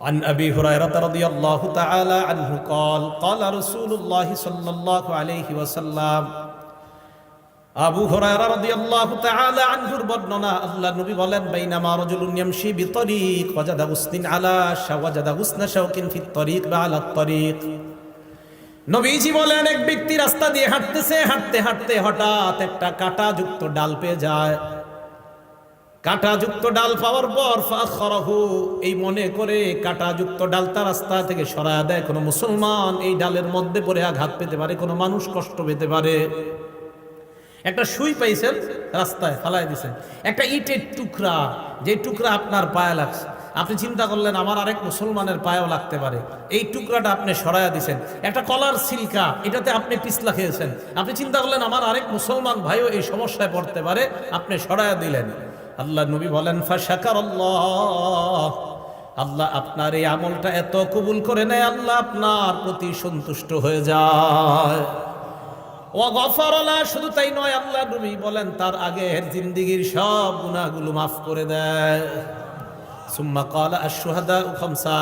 عن أبي هريرة رضي الله تعالى عنه قال قال رسول الله صلى الله عليه وسلم আবু হুরায়রা রাদিয়াল্লাহু তাআলা আনহুর বর্ণনা, আল্লাহর নবী বলেন, বাইনামা রাজুলুন ইয়ামশি বিতরিক ওয়াজাদা গুসনিন আলা শাওয়াজাদা গুসনা শাওকিন ফিত তরিক বা আলা তরিক। নবীজি বলেন, এক ব্যক্তি রাস্তা দিয়ে হাঁটতেছে, হাঁটতে হাঁটতে হঠাৎ একটা কাঁটাযুক্ত ডাল পেয়ে যায়। কাঁটাযুক্ত ডাল পাওয়ার পর ফাখরাহু, এই মনে করে কাঁটাযুক্ত ডালটা রাস্তা থেকে সরায় দেয়। কোনো মুসলমান এই ডালের মধ্যে পড়ে আঘাত পেতে পারে, কোনো মানুষ কষ্ট পেতে পারে। একটা সুই পাইছেন, রাস্তায় ফালাই দিয়েছেন, একটা ইটের টুকরা, যে টুকরা আপনার পায়ে লাগছে, আপনি চিন্তা করলেন আমার আরেক মুসলমানের পায়েও লাগতে পারে, এই টুকরাটা আপনি সরাইয়া দিয়েছেন। একটা কলার সিলকা, এটাতে আপনি পিছলা খেয়েছেন, আপনি চিন্তা করলেন আমার আরেক মুসলমান ভাইও এই সমস্যায় পড়তে পারে, আপনি সরাইয়া দিলেন। আল্লাহ নবী বলেন, ফাশাকারাল্লাহ, আল্লাহ আপনার এই আমলটা এত কবুল করে নেয়, আল্লাহ আপনার প্রতি সন্তুষ্ট হয়ে যায়। ওয়া গফারালা, শুধু তাই নয়, আল্লাহ নবী বলেন তার আগের জিন্দেগীর সব গুনাহগুলো মাফ করে দেয়। সুম্মা ক্বালা আশ-শুহাদাউ খামসা,